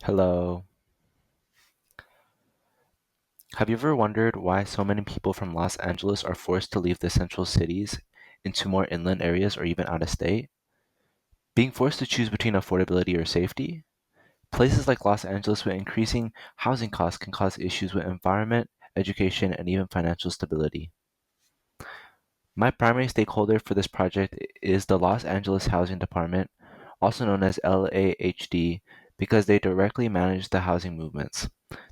Hello. Have you ever wondered why so many people from Los Angeles are forced to leave the central cities into more inland areas or even out of state? Being forced to choose between affordability or safety? Places like Los Angeles with increasing housing costs can cause issues with environment, education, and even financial stability. My primary stakeholder for this project is the Los Angeles Housing Department, also known as LAHD, because they directly manage the housing movements.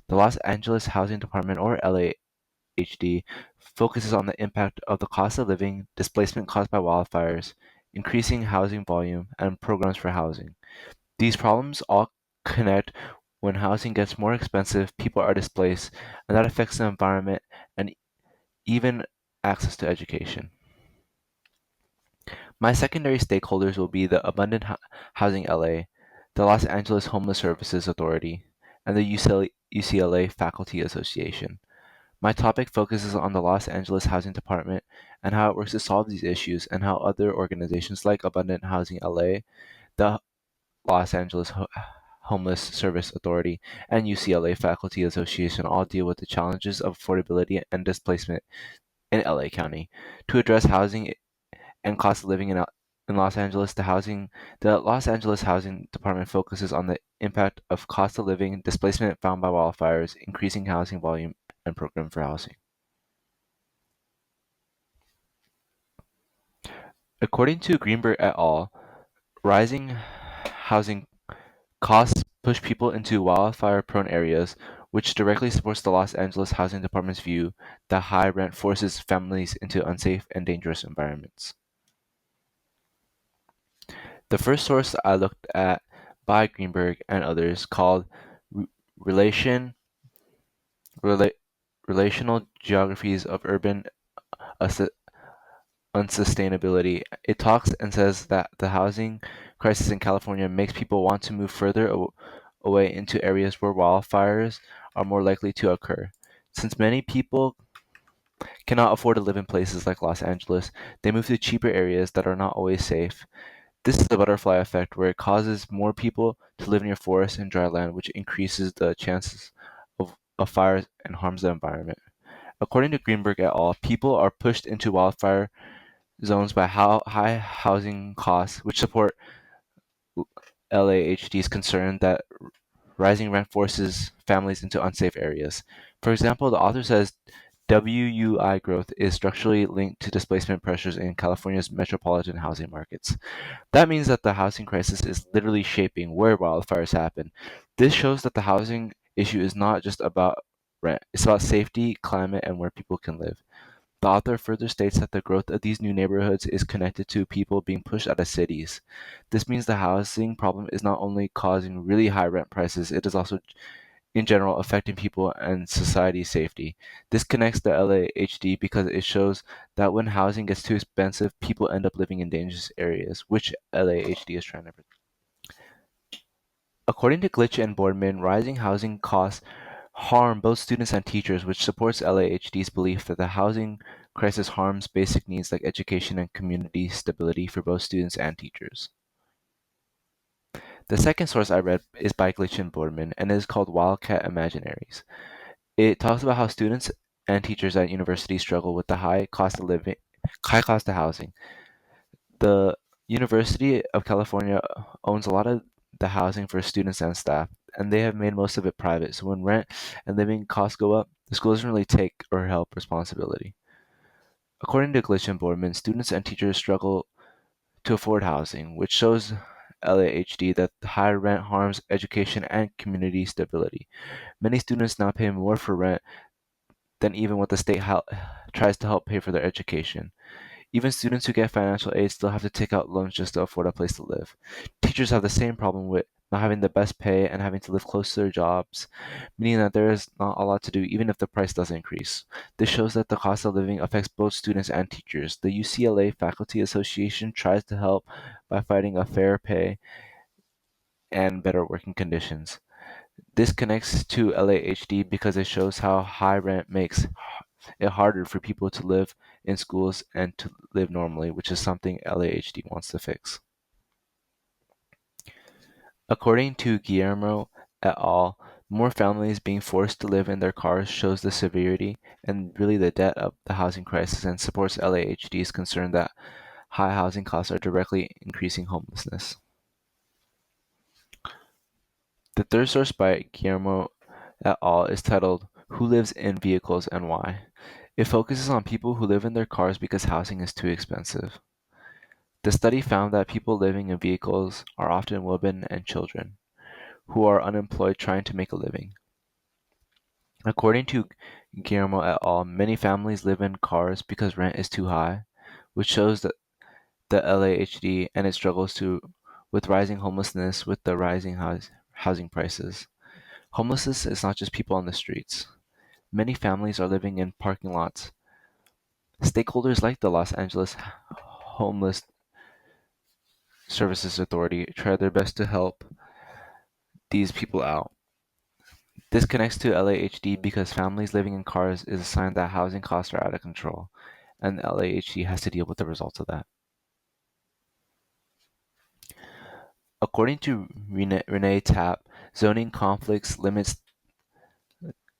The Los Angeles Housing Department, or LAHD, focuses on the impact of the cost of living, displacement caused by wildfires, increasing housing volume, and programs for housing. These problems all connect. When housing gets more expensive, people are displaced, and that affects the environment and even access to education. My secondary stakeholders will be the Abundant Housing LA, the Los Angeles Homeless Services Authority, and the UCLA Faculty Association. My topic focuses on the Los Angeles Housing Department and how it works to solve these issues, and how other organizations like Abundant Housing LA, the Los Angeles Homeless Service Authority, and UCLA Faculty Association all deal with the challenges of affordability and displacement in LA County. To address housing and cost of living in Los Angeles, the Los Angeles Housing Department focuses on the impact of cost of living, displacement found by wildfires, increasing housing volume, and program for housing. According to Greenberg et al., rising housing costs push people into wildfire-prone areas, which directly supports the Los Angeles Housing Department's view that high rent forces families into unsafe and dangerous environments. The first source I looked at by Greenberg and others called Relation Rela- Relational Geographies of Urban Unsustainability. It talks and says that the housing crisis in California makes people want to move further away into areas where wildfires are more likely to occur. Since many people cannot afford to live in places like Los Angeles, they move to cheaper areas that are not always safe. This is the butterfly effect, where it causes more people to live near forests and dry land, which increases the chances of fires and harms the environment. According to Greenberg et al., people are pushed into wildfire zones by high housing costs, which support LAHD's concern that rising rent forces families into unsafe areas. For example, the author says WUI growth is structurally linked to displacement pressures in California's metropolitan housing markets. That means that the housing crisis is literally shaping where wildfires happen. This shows that the housing issue is not just about rent, it's about safety, climate, and where people can live. The author further states that the growth of these new neighborhoods is connected to people being pushed out of cities. This means the housing problem is not only causing really high rent prices, it is also, in general, affecting people and society's safety. This connects the LAHD because it shows that when housing gets too expensive, people end up living in dangerous areas, which LAHD is trying to protect. According to Glitch and Boardman, rising housing costs harm both students and teachers, which supports LAHD's belief that the housing crisis harms basic needs like education and community stability for both students and teachers. The second source I read is by Glitch and Boardman and is called Wildcat Imaginaries. It talks about how students and teachers at universities struggle with the high cost of housing. The University of California owns a lot of the housing for students and staff, and they have made most of it private. So when rent and living costs go up, the school doesn't really take or help responsibility. According to Glitch and Boardman, students and teachers struggle to afford housing, which shows LAHD that the high rent harms education and community stability. Many students now pay more for rent than even what the state tries to help pay for their education. Even students who get financial aid still have to take out loans just to afford a place to live. Teachers have the same problem with not having the best pay and having to live close to their jobs, meaning that there is not a lot to do even if the price does increase. This shows that the cost of living affects both students and teachers. The UCLA Faculty Association tries to help by fighting a fair pay and better working conditions. This connects to LAHD because it shows how high rent makes it harder for people to live in schools and to live normally, which is something LAHD wants to fix. According to Guillermo et al., more families being forced to live in their cars shows the severity and really the depth of the housing crisis and supports LAHD's concern that high housing costs are directly increasing homelessness. The third source by Guillermo et al. Is titled Who Lives in Vehicles and Why? It focuses on people who live in their cars because housing is too expensive. The study found that people living in vehicles are often women and children who are unemployed trying to make a living. According to Guillermo et al., many families live in cars because rent is too high, which shows that the LAHD and its struggles with rising homelessness with the rising housing prices. Homelessness is not just people on the streets. Many families are living in parking lots. Stakeholders like the Los Angeles Homeless Services Authority try their best to help these people out. This connects to LAHD because families living in cars is a sign that housing costs are out of control, and LAHD has to deal with the results of that. According to Renee Tapp, zoning conflicts limit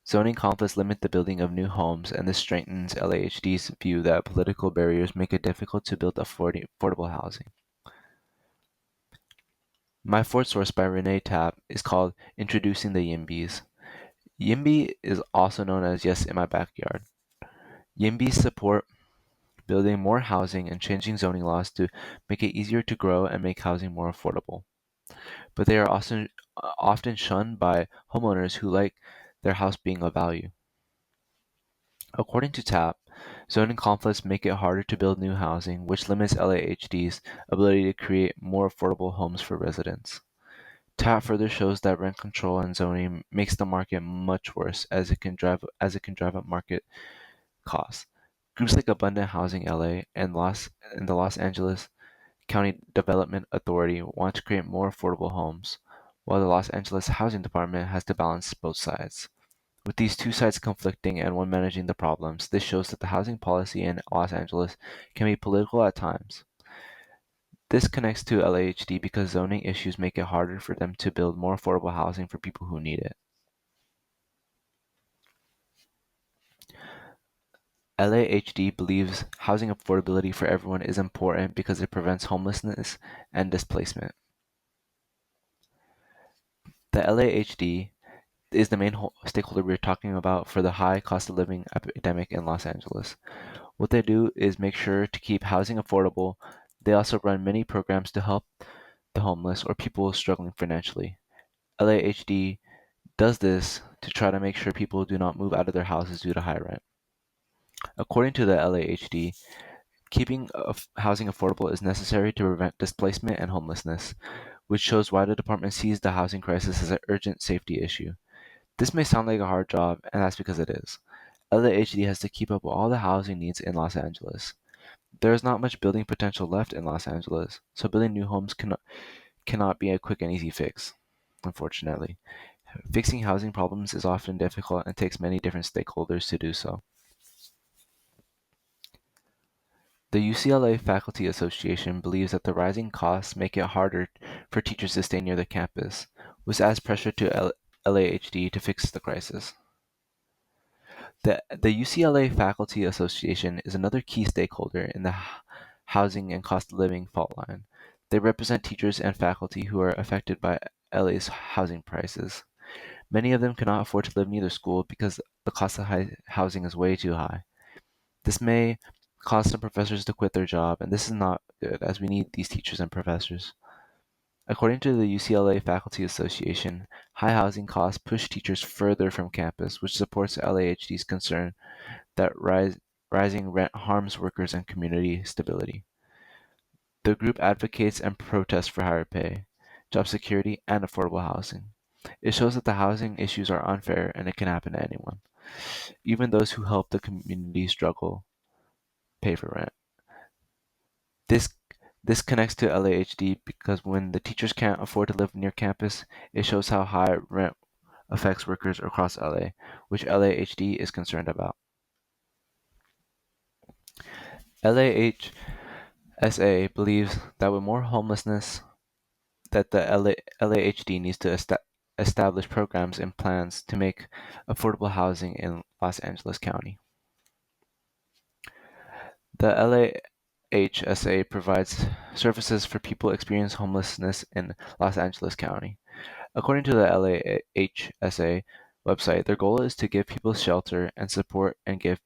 the building of new homes, and this strengthens LAHD's view that political barriers make it difficult to build affordable housing. My fourth source by Renee Tapp is called Introducing the YIMBYs. YIMBY is also known as Yes in My Backyard. YIMBYs support building more housing and changing zoning laws to make it easier to grow and make housing more affordable. But they are also often shunned by homeowners who like their house being of value. According to TAP, zoning conflicts make it harder to build new housing, which limits LAHD's ability to create more affordable homes for residents. TAP further shows that rent control and zoning makes the market much worse as it can drive up market costs. Groups like Abundant Housing LA and the Los Angeles County Development Authority want to create more affordable homes, while the Los Angeles Housing Department has to balance both sides. With these two sides conflicting and one managing the problems, this shows that the housing policy in Los Angeles can be political at times. This connects to LAHD because zoning issues make it harder for them to build more affordable housing for people who need it. LAHD believes housing affordability for everyone is important because it prevents homelessness and displacement. The LAHD is the main stakeholder we're talking about for the high cost of living epidemic in Los Angeles. What they do is make sure to keep housing affordable. They also run many programs to help the homeless or people struggling financially. LAHD does this to try to make sure people do not move out of their houses due to high rent. According to the LAHD, keeping housing affordable is necessary to prevent displacement and homelessness, which shows why the department sees the housing crisis as an urgent safety issue. This may sound like a hard job, and that's because it is. LAHD has to keep up with all the housing needs in Los Angeles. There is not much building potential left in Los Angeles, so building new homes cannot be a quick and easy fix, unfortunately. Fixing housing problems is often difficult and takes many different stakeholders to do so. The UCLA Faculty Association believes that the rising costs make it harder for teachers to stay near the campus, which adds pressure to LAHD to fix the crisis. The UCLA Faculty Association is another key stakeholder in the housing and cost of living fault line. They represent teachers and faculty who are affected by LA's housing prices. Many of them cannot afford to live near their school because the cost of housing is way too high. This may cause some professors to quit their job, and this is not good as we need these teachers and professors. According to the UCLA Faculty Association, high housing costs push teachers further from campus, which supports LAHD's concern that rising rent harms workers and community stability. The group advocates and protests for higher pay, job security, and affordable housing. It shows that the housing issues are unfair and it can happen to anyone. Even those who help the community struggle pay for rent. This this connects to LAHD because when the teachers can't afford to live near campus, it shows how high rent affects workers across LA, which LAHD is concerned about. LAHSA believes that with more homelessness, that the LAHD needs to establish programs and plans to make affordable housing in Los Angeles County. The LAHSA provides services for people experiencing homelessness in Los Angeles County. According to the LAHSA website, their goal is to give people shelter and support and give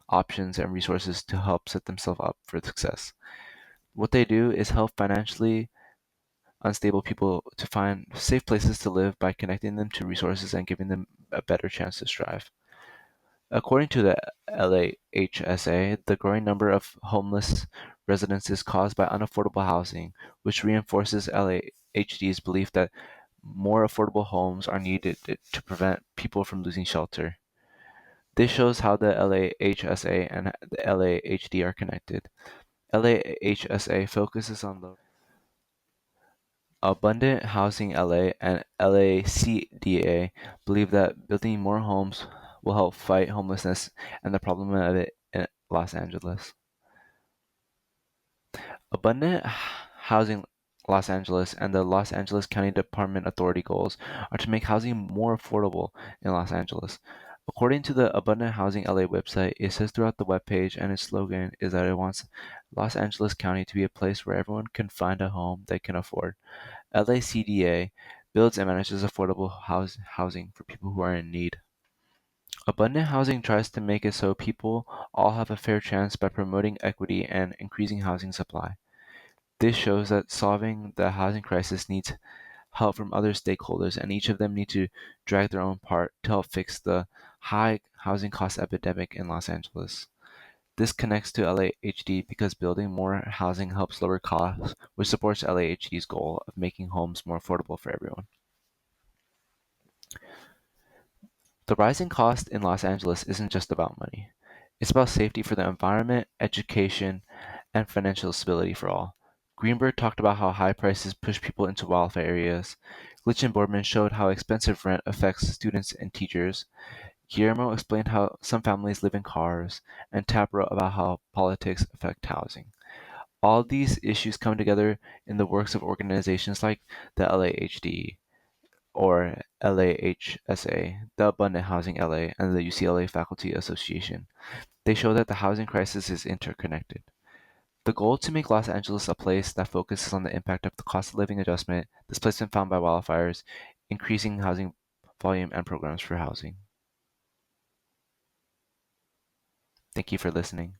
options and resources to help set themselves up for success. What they do is help financially unstable people to find safe places to live by connecting them to resources and giving them a better chance to strive. According to the LAHSA, the growing number of homeless residents is caused by unaffordable housing, which reinforces LAHD's belief that more affordable homes are needed to prevent people from losing shelter. This shows how the LAHSA and the LAHD are connected. LAHSA focuses on low Abundant Housing LA and LACDA believe that building more homes will help fight homelessness and the problem of it in Los Angeles. Abundant Housing Los Angeles and the Los Angeles County Department Authority goals are to make housing more affordable in Los Angeles. According to the Abundant Housing LA website, it says throughout the webpage, and its slogan is that it wants Los Angeles County to be a place where everyone can find a home they can afford. LACDA builds and manages affordable housing for people who are in need. Abundant Housing tries to make it so people all have a fair chance by promoting equity and increasing housing supply. This shows that solving the housing crisis needs help from other stakeholders, and each of them need to drag their own part to help fix the high housing cost epidemic in Los Angeles. This connects to LAHD because building more housing helps lower costs, which supports LAHD's goal of making homes more affordable for everyone. The rising cost in Los Angeles isn't just about money. It's about safety for the environment, education, and financial stability for all. Greenberg talked about how high prices push people into wildfire areas. Glitch and Boardman showed how expensive rent affects students and teachers. Guillermo explained how some families live in cars, and Tapp wrote about how politics affect housing. All these issues come together in the works of organizations like the LAHD or LAHSA, the Abundant Housing LA, and the UCLA Faculty Association. They show that the housing crisis is interconnected. The goal to make Los Angeles a place that focuses on the impact of the cost of living adjustment, displacement found by wildfires, increasing housing volume, and programs for housing. Thank you for listening.